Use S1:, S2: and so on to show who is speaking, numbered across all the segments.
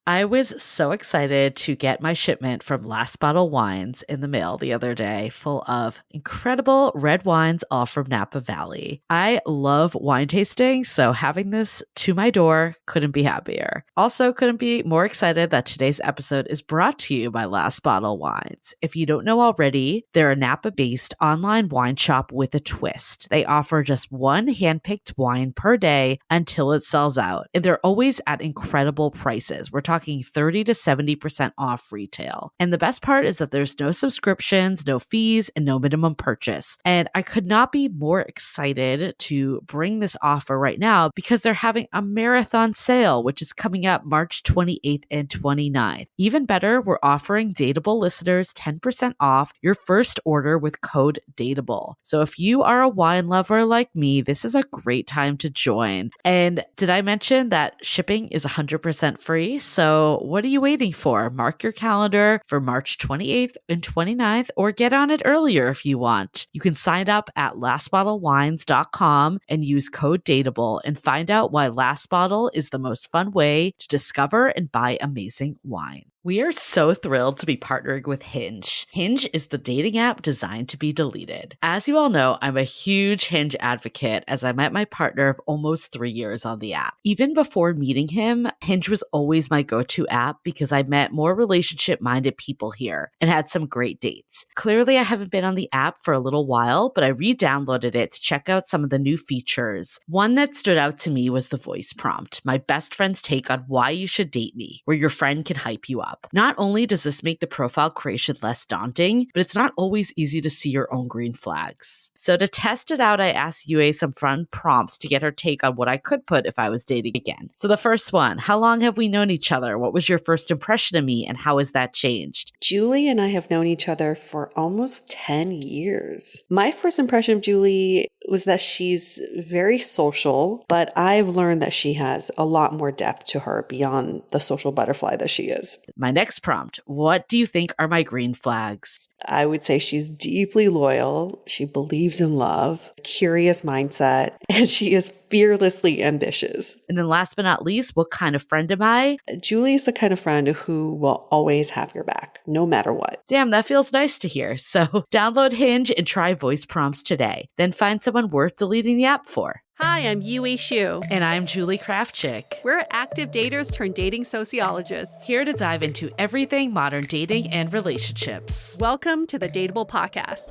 S1: I was so excited to get my shipment from Last Bottle Wines in the mail the other day, full of incredible red wines, all from Napa Valley. I love wine tasting, so having this to my door couldn't be happier. Also, couldn't be more excited that today's episode is brought to you by Last Bottle Wines. If you don't know already, they're a Napa-based online wine shop with a twist. They offer just one handpicked wine per day until it sells out, and they're always at incredible prices. We're talking 30 to 70% off retail. And the best part is that there's no subscriptions, no fees, and no minimum purchase. And I could not be more excited to bring this offer right now because they're having a marathon sale, which is coming up March 28th and 29th. Even better, we're offering Dateable listeners 10% off your first order with code DATEABLE. So if you are a wine lover like me, this is a great time to join. And did I mention that shipping is 100% free? So what are you waiting for? Mark your calendar for March 28th and 29th, or get on it earlier if you want. You can sign up at lastbottlewines.com and use code DATEABLE and find out why Last Bottle is the most fun way to discover and buy amazing wine. We are so thrilled to be partnering with Hinge. Hinge is the dating app designed to be deleted. As you all know, I'm a huge Hinge advocate as I met my partner of almost 3 years on the app. Even before meeting him, Hinge was always my go-to app because I met more relationship-minded people here and had some great dates. Clearly, I haven't been on the app for a little while, but I re-downloaded it to check out some of the new features. One that stood out to me was the voice prompt, my best friend's take on why you should date me, where your friend can hype you up. Not only does this make the profile creation less daunting, but it's not always easy to see your own green flags. So to test it out, I asked Yue some fun prompts to get her take on what I could put if I was dating again. So the first one, how long have we known each other? What was your first impression of me and how has that changed?
S2: Julie and I have known each other for almost 10 years. My first impression of Julie was that she's very social, but I've learned that she has a lot more depth to her beyond the social butterfly that she is.
S1: My next prompt, what do you think are my green flags?
S2: I would say she's deeply loyal. She believes in love, curious mindset, and she is fearlessly ambitious.
S1: And then last but not least, what kind of friend am I?
S2: Julie is the kind of friend who will always have your back, no matter what.
S1: Damn, that feels nice to hear. So download Hinge and try voice prompts today. Then find someone worth deleting the app for.
S3: Hi, I'm Yue Xu.
S1: And I'm Julie Kraftchick.
S3: We're active daters turned dating sociologists.
S1: Here to dive into everything modern dating and relationships.
S3: Welcome to the Dateable Podcast.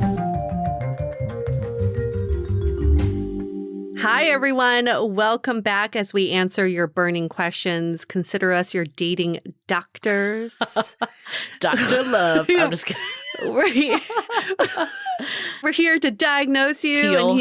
S3: Hi, everyone. Welcome back as we answer your burning questions. Consider us your dating doctors.
S1: Dr. Love. I'm just kidding.
S3: We're here to diagnose you and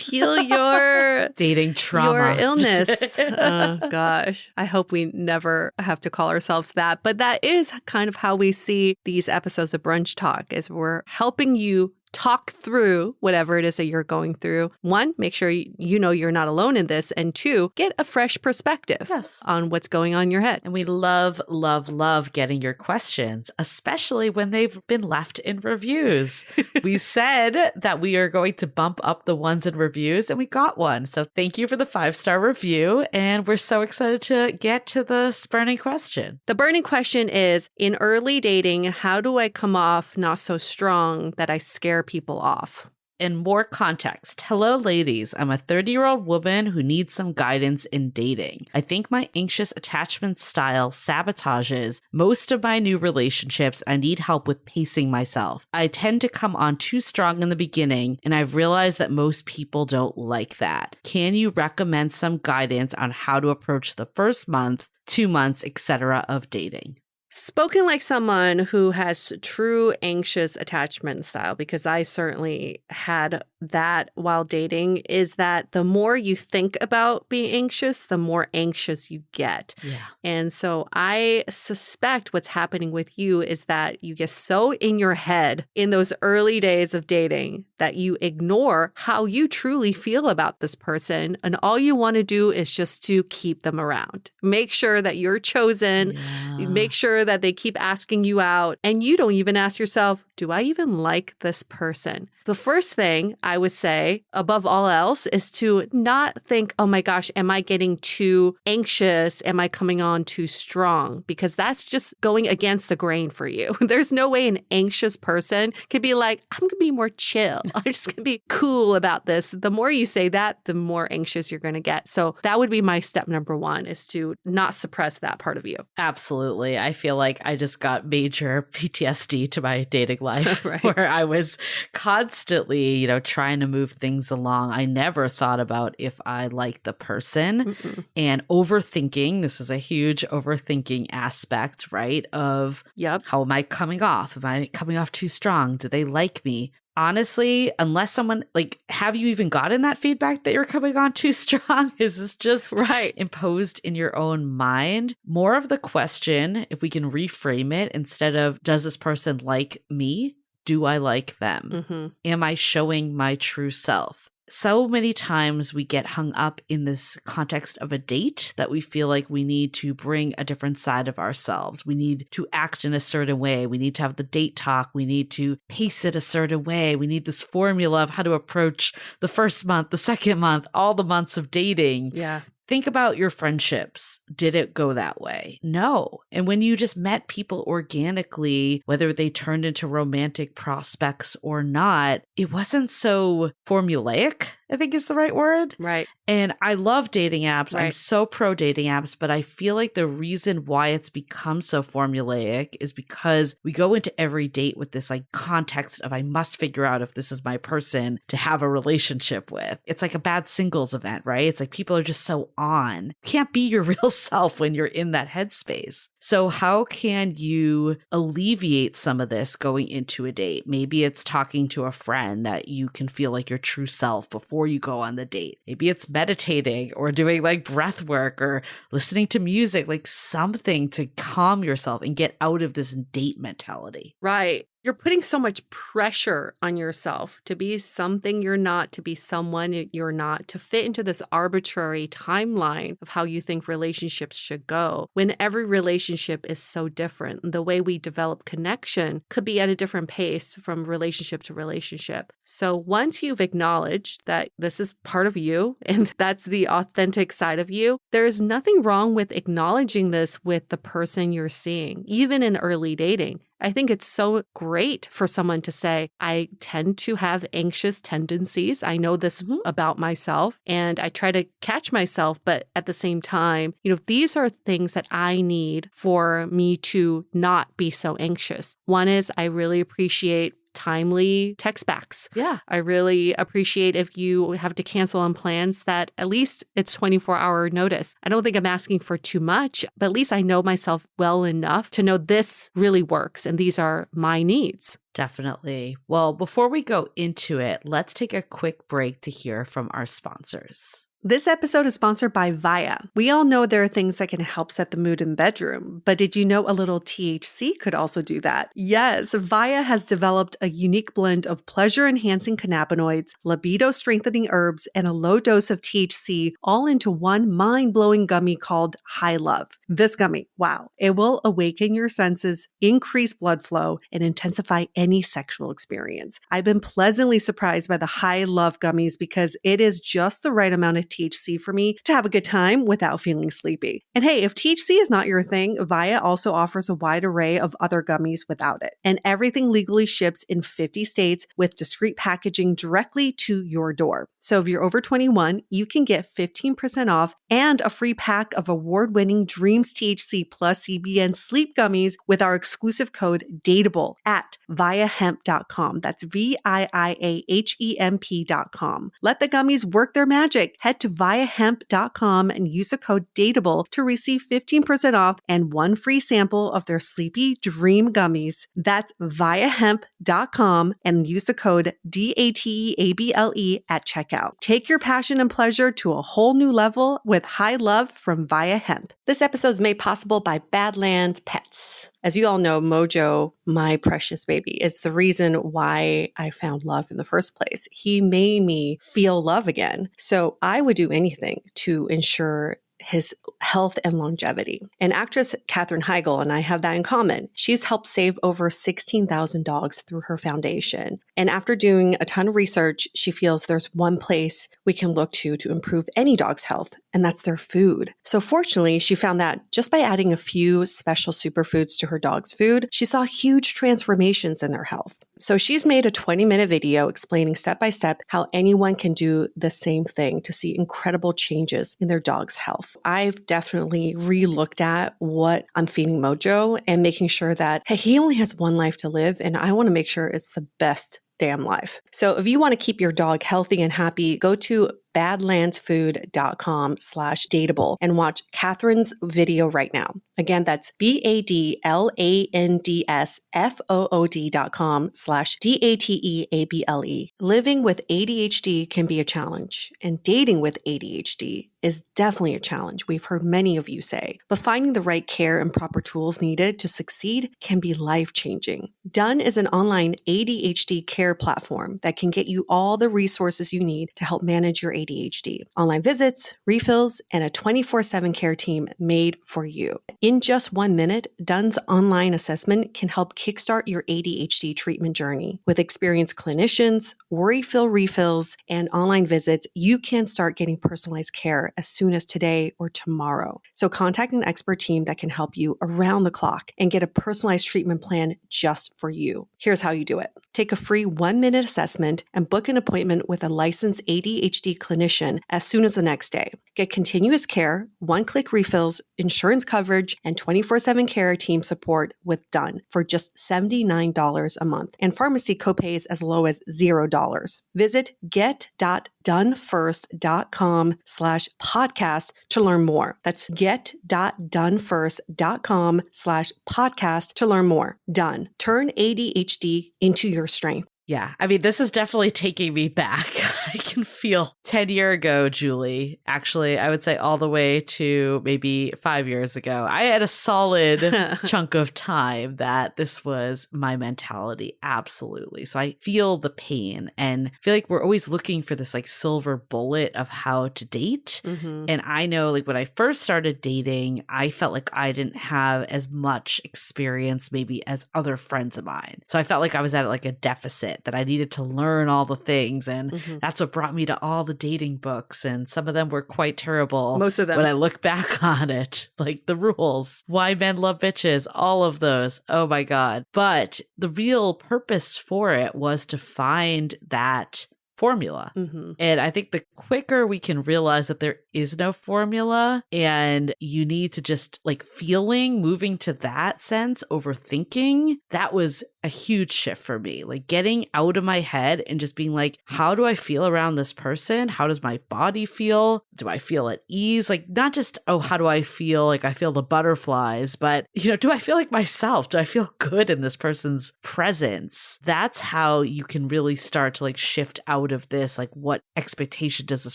S3: heal your
S1: dating trauma,
S3: your illness. Oh gosh, I hope we never have to call ourselves that. But that is kind of how we see these episodes of Brunch Talk, is we're helping you talk through whatever it is that you're going through. One, make sure you know you're not alone in this. And two, get a fresh perspective on what's going on in your head.
S1: And we love, love, love getting your questions, especially when they've been left in reviews. We said that we are going to bump up the ones in reviews, and we got one. So thank you for the 5-star review. And we're so excited to get to the burning question.
S3: The burning question is, in early dating, how do I come off not so strong that I scare people off?
S1: In more context, hello ladies, I'm a 30-year-old woman who needs some guidance in dating. I think my anxious attachment style sabotages most of my new relationships. I need help with pacing myself. I tend to come on too strong in the beginning, and I've realized that most people don't like that. Can you recommend some guidance on how to approach the first month, 2 months, etc. of dating?
S3: Spoken like someone who has true anxious attachment style, because I certainly had that while dating, is that the more you think about being anxious, the more anxious you get.
S1: Yeah.
S3: And so I suspect what's happening with you is that you get so in your head in those early days of dating that you ignore how you truly feel about this person. And all you want to do is just to keep them around. Make sure that you're chosen.
S1: Yeah.
S3: Make sure that they keep asking you out. And you don't even ask yourself, do I even like this person? The first thing I would say, above all else, is to not think, oh my gosh, am I getting too anxious? Am I coming on too strong? Because that's just going against the grain for you. There's no way an anxious person could be like, I'm going to be more chill. I'm just going to be cool about this. The more you say that, the more anxious you're going to get. So that would be my step number one, is to not suppress that part of you.
S1: Absolutely. I feel like I just got major PTSD to my dating life
S3: Right.
S1: where I was constantly, trying to move things along. I never thought about if I liked the person.
S3: Mm-mm.
S1: And overthinking. This is a huge overthinking aspect, right? Of how am I coming off? Am I coming off too strong? Do they like me? Honestly, unless someone have you even gotten that feedback that you're coming on too strong? Is this just imposed in your own mind? More of the question, if we can reframe it, instead of does this person like me? Do I like them?
S3: Mm-hmm.
S1: Am I showing my true self? So many times we get hung up in this context of a date that we feel like we need to bring a different side of ourselves. We need to act in a certain way. We need to have the date talk. We need to pace it a certain way. We need this formula of how to approach the first month, the second month, all the months of dating.
S3: Yeah.
S1: Think about your friendships. Did it go that way? No. And when you just met people organically, whether they turned into romantic prospects or not, it wasn't so formulaic, I think is the right word.
S3: Right.
S1: And I love dating apps.
S3: Right.
S1: I'm so pro dating apps, but I feel like the reason why it's become so formulaic is because we go into every date with this context of I must figure out if this is my person to have a relationship with. It's like a bad singles event, right? It's like people are just so on. You can't be your real self when you're in that headspace. So how can you alleviate some of this going into a date? Maybe it's talking to a friend that you can feel like your true self before you go on the date. Maybe it's meditating or doing breath work or listening to music, something to calm yourself and get out of this date mentality.
S3: Right. You're putting so much pressure on yourself to be something you're not, to be someone you're not, to fit into this arbitrary timeline of how you think relationships should go, when every relationship is so different. The way we develop connection could be at a different pace from relationship to relationship. So once you've acknowledged that this is part of you and that's the authentic side of you, there's nothing wrong with acknowledging this with the person you're seeing, even in early dating. I think it's so great for someone to say, I tend to have anxious tendencies. I know this about myself and I try to catch myself. But at the same time, these are things that I need for me to not be so anxious. One is I really appreciate timely text backs.
S1: Yeah.
S3: I really appreciate if you have to cancel on plans that at least it's 24-hour notice. I don't think I'm asking for too much, but at least I know myself well enough to know this really works and these are my needs.
S1: Definitely. Well, before we go into it, let's take a quick break to hear from our sponsors.
S2: This episode is sponsored by Via. We all know there are things that can help set the mood in the bedroom, but did you know a little THC could also do that? Yes, Via has developed a unique blend of pleasure-enhancing cannabinoids, libido-strengthening herbs, and a low dose of THC all into one mind-blowing gummy called High Love. This gummy, wow, it will awaken your senses, increase blood flow, and intensify any sexual experience. I've been pleasantly surprised by the High Love gummies because it is just the right amount of THC for me to have a good time without feeling sleepy. And hey, if THC is not your thing, Via also offers a wide array of other gummies without it. And everything legally ships in 50 states with discreet packaging directly to your door. So if you're over 21, you can get 15% off and a free pack of award-winning Dreams THC plus CBN sleep gummies with our exclusive code DATEABLE at viahemp.com. That's VIIAHEMP.com. Let the gummies work their magic. Head to viahemp.com and use the code DATEABLE to receive 15% off and one free sample of their Sleepy Dream gummies. That's viahemp.com and use the code DATEABLE at checkout. Take your passion and pleasure to a whole new level with High Love from Via Hemp. This episode is made possible by Badlands Pets. As you all know, Mojo, my precious baby, is the reason why I found love in the first place. He made me feel love again. So I would do anything to ensure
S3: his health and longevity. And actress Katherine Heigl and I have that in common. She's helped save over 16,000 dogs through her foundation. And after doing a ton of research, she feels there's one place we can look to improve any dog's health, and that's their food. So fortunately, she found that just by adding a few special superfoods to her dog's food, she saw huge transformations in their health. So she's made a 20-minute video explaining step by step how anyone can do the same thing to see incredible changes in their dog's health. I've definitely re-looked at what I'm feeding Mojo and making sure that, hey, he only has one life to live, and I want to make sure it's the best damn life. So if you want to keep your dog healthy and happy, go to badlandsfood.com/dateable and watch Catherine's video right now. Again, that's badlandsfood.com/DATEABLE. Living with ADHD can be a challenge, and dating with ADHD is definitely a challenge, we've heard many of you say. But finding the right care and proper tools needed to succeed can be life-changing. Done is an online ADHD care platform that can get you all the resources you need to help manage your ADHD. Online visits, refills, and a 24/7 care team made for you. In just 1 minute, Done's online assessment can help kickstart your ADHD treatment journey. With experienced clinicians, worry-fill refills, and online visits, you can start getting personalized care as soon as today or tomorrow. So contact an expert team that can help you around the clock and get a personalized treatment plan just for you. Here's how you do it. Take a free 1-minute assessment and book an appointment with a licensed ADHD clinician as soon as the next day. Get continuous care, one-click refills, insurance coverage, and 24/7 care team support with Done for just $79 a month, and pharmacy copays as low as $0. Visit get.donefirst.com/podcast to learn more. That's get.donefirst.com/podcast to learn more. Done. Turn ADHD into your strength.
S1: Yeah, I mean, this is definitely taking me back. I can feel 10 years ago, Julie. Actually, I would say all the way to maybe 5 years ago. I had a solid chunk of time that this was my mentality. Absolutely. So I feel the pain and feel like we're always looking for this like silver bullet of how to date.
S3: Mm-hmm.
S1: And I know like when I first started dating, I felt like I didn't have as much experience maybe as other friends of mine. So I felt like I was at like a deficit, that I needed to learn all the things. And that's what brought me to all the dating books. And some of them were quite terrible.
S3: Most of them.
S1: When I look back on it, like The Rules, Why Men Love Bitches, all of those. Oh my God. But the real purpose for it was to find that formula. And I think the quicker we can realize that there is no formula and you need to just like moving to that sense over thinking, that was a huge shift for me. Like getting out of my head and just being like, how do I feel around this person? How does my body feel? Do I feel at ease? Like not just, oh, how do I feel? Like I feel the butterflies, but do I feel like myself? Do I feel good in this person's presence? That's how you can really start to like shift out of this. Like what expectation does this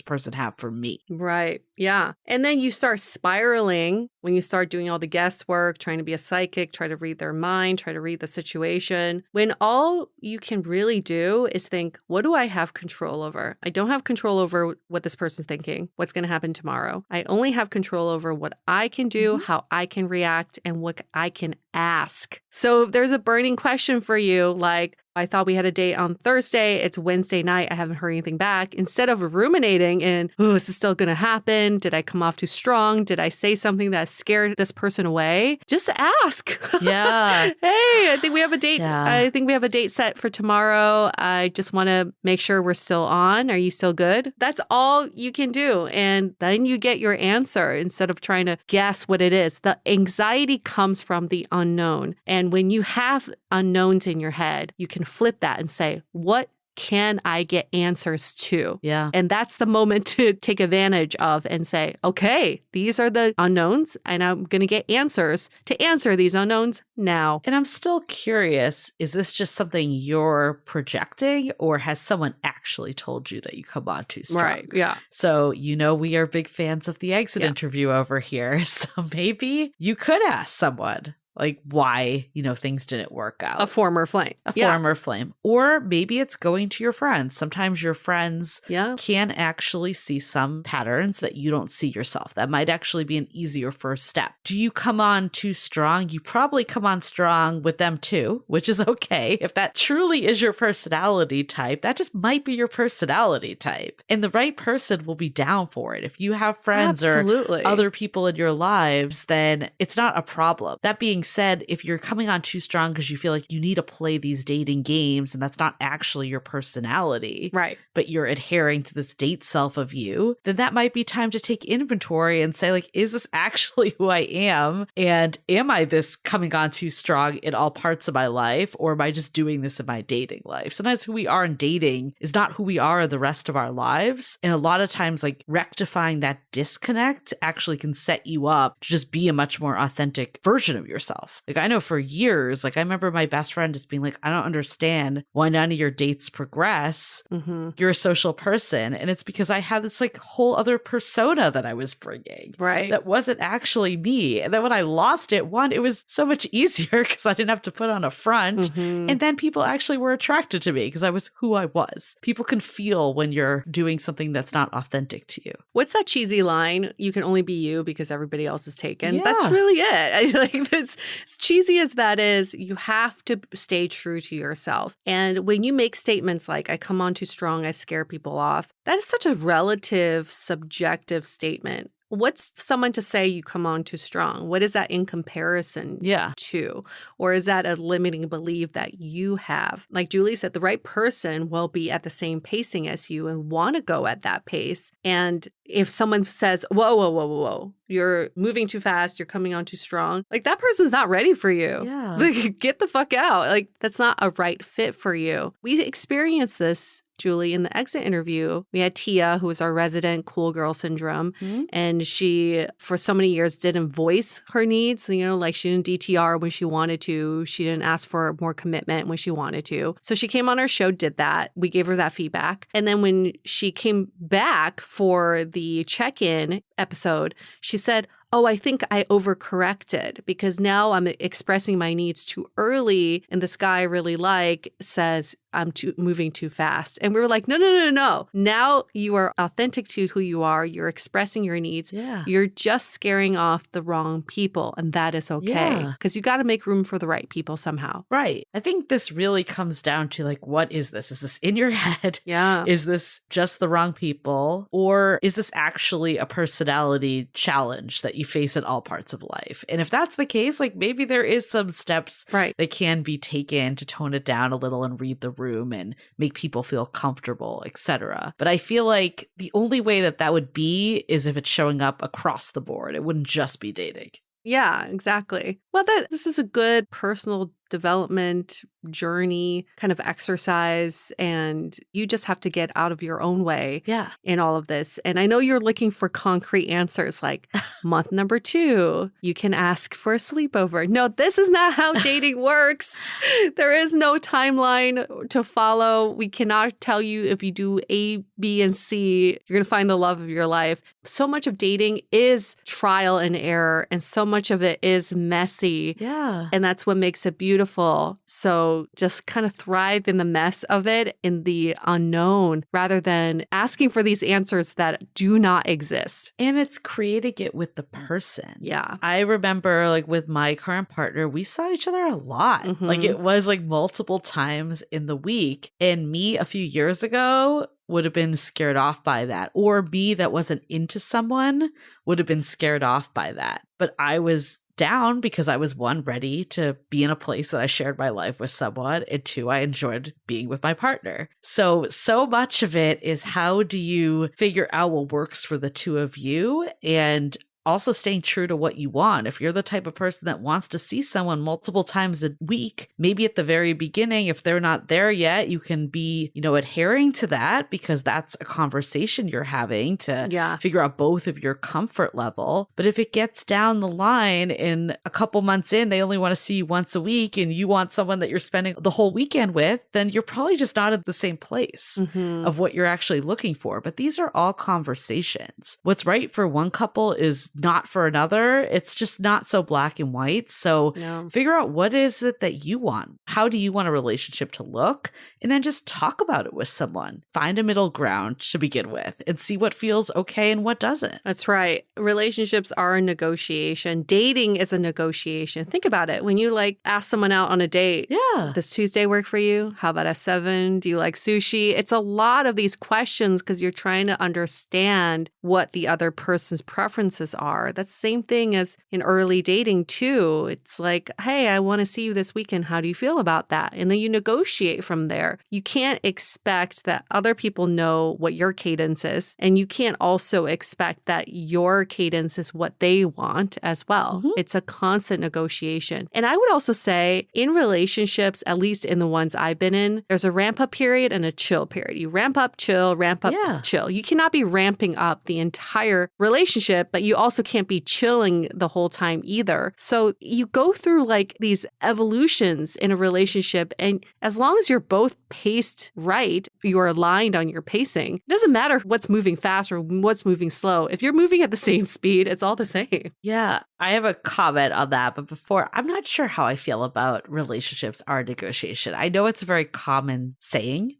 S1: person have for me?
S3: Right. Yeah. And then you start spiraling when you start doing all the guesswork, trying to be a psychic, try to read their mind, try to read the situation, when all you can really do is think, what do I have control over? I don't have control over what this person's thinking, what's going to happen tomorrow. I only have control over what I can do, how I can react, and what I can ask. So if there's a burning question for you, like, I thought we had a date on Thursday. It's Wednesday night. I haven't heard anything back. Instead of ruminating in, oh, is this still going to happen? Did I come off too strong? Did I say something that scared this person away? Just ask.
S1: Yeah.
S3: Hey, I think we have a date.
S1: Yeah.
S3: I think we have a date set for tomorrow. I just want to make sure we're still on. Are you still good? That's all you can do. And then you get your answer instead of trying to guess what it is. The anxiety comes from the unknown. And when you have unknowns in your head, you can flip that and say, what can I get answers to?
S1: Yeah.
S3: And that's the moment to take advantage of and say, okay, these are the unknowns and I'm going to get answers to answer these unknowns now.
S1: And I'm still curious, is this just something you're projecting or has someone actually told you that you come on too strong?
S3: Right. Yeah.
S1: So, we are big fans of the exit interview over here. So maybe you could ask someone. like why, things didn't work out.
S3: A former flame.
S1: A former flame. Or maybe it's going to your friends. Sometimes your friends can actually see some patterns that you don't see yourself. That might actually be an easier first step. Do you come on too strong? You probably come on strong with them too, which is okay. If that truly is your personality type, that just might be your personality type. And the right person will be down for it. If you have friends or other people in your lives, then it's not a problem. That being said, if you're coming on too strong because you feel like you need to play these dating games and that's not actually your personality,
S3: right?
S1: But you're adhering to this date self of you, then that might be time to take inventory and say, like, is this actually who I am? And am I this coming on too strong in all parts of my life? Or am I just doing this in my dating life? Sometimes who we are in dating is not who we are the rest of our lives. And a lot of times, like, rectifying that disconnect actually can set you up to just be a much more authentic version of yourself. Like, I know for years, like, I remember my best friend just being like, I don't understand why none of your dates progress. You're a social person. And it's because I had this like whole other persona that I was bringing.
S3: Right.
S1: That wasn't actually me. And then when I lost it, one, it was so much easier because I didn't have to put on a front. And then people actually were attracted to me because I was who I was. People can feel when you're doing something that's not authentic to you.
S3: What's that cheesy line? You can only be you because everybody else is taken.
S1: Yeah.
S3: That's really it. I like this. As cheesy as that is, you have to stay true to yourself. And when you make statements like, I come on too strong, I scare people off, that is such a relative, subjective statement. What's someone to say you come on too strong? What is that in comparison to? Or is that a limiting belief that you have? Like Julie said, the right person will be at the same pacing as you and want to go at that pace. And if someone says, whoa, you're moving too fast, you're coming on too strong, like that person's not ready for you.
S1: Yeah.
S3: Like, get the fuck out. Like, that's not a right fit for you. We experienced this, Julie, in the exit interview. We had Tia, who was our resident cool girl syndrome. And she, for so many years, didn't voice her needs. Like she didn't DTR when she wanted to. She didn't ask for more commitment when she wanted to. So she came on our show, did that. We gave her that feedback. And then when she came back for the check-in episode, she said, oh, I think I overcorrected because now I'm expressing my needs too early. And this guy I really like says I'm moving too fast. And we were like, no. Now you are authentic to who you are. You're expressing your needs.
S1: Yeah.
S3: You're just scaring off the wrong people. And that is okay. Because you got to make room for the right people somehow.
S1: Right. I think this really comes down to like, what is this? Is this in your head?
S3: Yeah.
S1: Is this just the wrong people? Or is this actually a personality challenge that you face in all parts of life? And if that's the case, like maybe there is some steps that can be taken to tone it down a little and read the room and make people feel comfortable, etc. But I feel like the only way that would be is if it's showing up across the board. It wouldn't just be dating.
S3: Yeah, exactly. Well, this is a good personal development journey kind of exercise, and you just have to get out of your own way in all of this. And I know you're looking for concrete answers like month number 2, you can ask for a sleepover. No, this is not how dating works. There is no timeline to follow. We cannot tell you if you do A, B, and C, you're going to find the love of your life. So much of dating is trial and error, and so much of it is messy.
S1: Yeah.
S3: And that's what makes it beautiful. So just kind of thrive in the mess of it, in the unknown, rather than asking for these answers that do not exist.
S1: And it's creating it with the person.
S3: Yeah.
S1: I remember like with my current partner, we saw each other a lot. Like it was like multiple times in the week. And me a few years ago would have been scared off by that. Or me that wasn't into someone would have been scared off by that. But I was down because I was 1, ready to be in a place that I shared my life with someone, and 2, I enjoyed being with my partner. So much of it is how do you figure out what works for the two of you, and also staying true to what you want. If you're the type of person that wants to see someone multiple times a week, maybe at the very beginning, if they're not there yet, you can be, adhering to that because that's a conversation you're having to figure out both of your comfort level. But if it gets down the line in a couple months in, they only want to see you once a week and you want someone that you're spending the whole weekend with, then you're probably just not at the same place of what you're actually looking for. But these are all conversations. What's right for one couple is not for another, it's just not so black and white. So figure out what is it that you want. How do you want a relationship to look? And then just talk about it with someone. Find a middle ground to begin with and see what feels okay and what doesn't.
S3: That's right. Relationships are a negotiation. Dating is a negotiation. Think about it. When you like ask someone out on a date, does Tuesday work for you? How about at 7? Do you like sushi? It's a lot of these questions because you're trying to understand what the other person's preferences are. That's the same thing as in early dating too. It's like, hey, I want to see you this weekend. How do you feel about that? And then you negotiate from there. You can't expect that other people know what your cadence is. And you can't also expect that your cadence is what they want as well. It's a constant negotiation. And I would also say in relationships, at least in the ones I've been in, there's a ramp up period and a chill period. You ramp up, chill, chill. You cannot be ramping up the entire relationship, but you also can't be chilling the whole time either. So you go through like these evolutions in a relationship. And as long as you're both paced right, you're aligned on your pacing, it doesn't matter what's moving fast or what's moving slow. If you're moving at the same speed, it's all the same.
S1: Yeah, I have a comment on that. But before, I'm not sure how I feel about relationships are negotiation. I know it's a very common saying.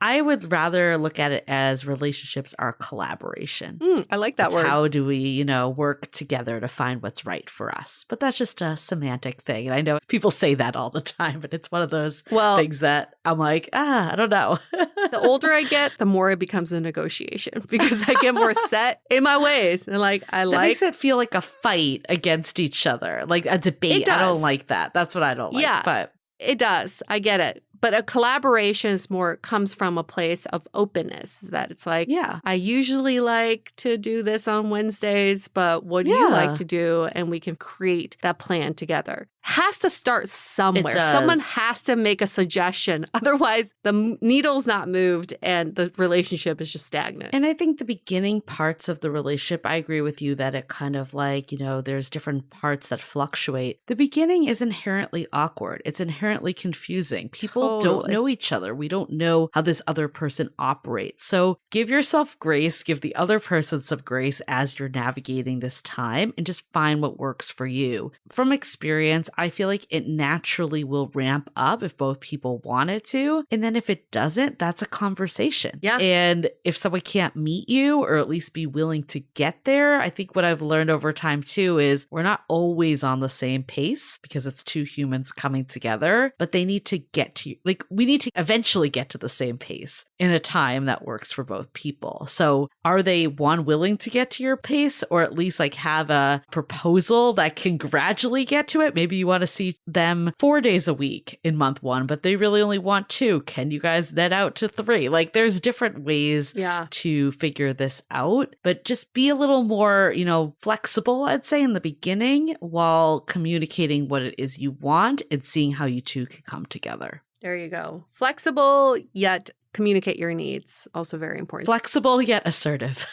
S1: I would rather look at it as relationships are collaboration.
S3: I like that word.
S1: How do we, work together to find what's right for us? But that's just a semantic thing. And I know people say that all the time, but it's one of those things that I'm like, I don't know.
S3: The older I get, the more it becomes a negotiation because I get more set in my ways. And that
S1: makes it feel like a fight against each other, like a debate. I don't like that. That's what I don't like.
S3: Yeah,
S1: but
S3: it does. I get it. But a collaboration is comes from a place of openness that it's like, I usually like to do this on Wednesdays, but what do you like to do? And we can create that plan together. Has to start somewhere. Someone has to make a suggestion. Otherwise, the needle's not moved and the relationship is just stagnant.
S1: And I think the beginning parts of the relationship, I agree with you that it kind of like, there's different parts that fluctuate. The beginning is inherently awkward. It's inherently confusing. People don't know each other. We don't know how this other person operates. So give yourself grace, give the other person some grace as you're navigating this time and just find what works for you. From experience, I feel like it naturally will ramp up if both people want it to. And then if it doesn't, that's a conversation.
S3: Yeah.
S1: And if someone can't meet you or at least be willing to get there, I think what I've learned over time too is we're not always on the same pace because it's two humans coming together, but they need to get to, we need to eventually get to the same pace in a time that works for both people. So are they willing to get to your pace or at least have a proposal that can gradually get to it? Maybe you want to see them 4 days a week in month 1, but they really only want 2. Can you guys net out to 3? There's different ways to figure this out, but just be a little more, flexible, I'd say, in the beginning while communicating what it is you want and seeing how you two can come together.
S3: There you go. Flexible, yet communicate your needs. Also very important.
S1: Flexible, yet assertive.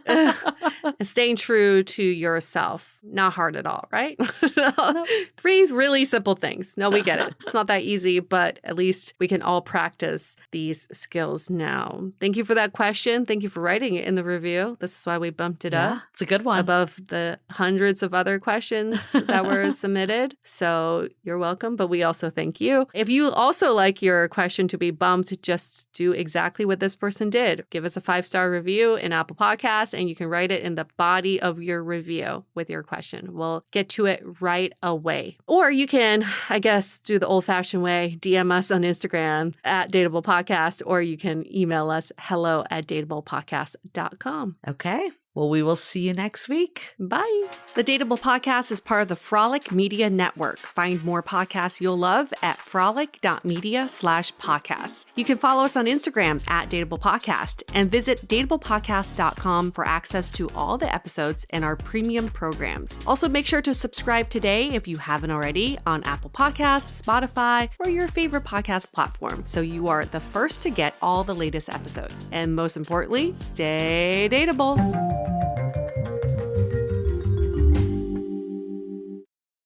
S3: And staying true to yourself. Not hard at all, right? No. 3 really simple things. No, we get it. It's not that easy, but at least we can all practice these skills now. Thank you for that question. Thank you for writing it in the review. This is why we bumped it up.
S1: It's a good one.
S3: Above the hundreds of other questions that were submitted. So you're welcome, but we also thank you. If you also like your question to be bumped, just do exactly what this person did. Give us a 5-star review in Apple Podcasts. And you can write it in the body of your review with your question. We'll get to it right away. Or you can, I guess, do the old-fashioned way, DM us on Instagram at Dateable Podcast, or you can email us hello@dateablepodcast.com.
S1: Okay. Well, we will see you next week.
S3: Bye. The Dateable Podcast is part of the Frolic Media Network. Find more podcasts you'll love at frolic.media/podcasts. You can follow us on Instagram at Dateable Podcast and visit dateablepodcast.com for access to all the episodes and our premium programs. Also, make sure to subscribe today if you haven't already on Apple Podcasts, Spotify, or your favorite podcast platform so you are the first to get all the latest episodes. And most importantly, stay dateable.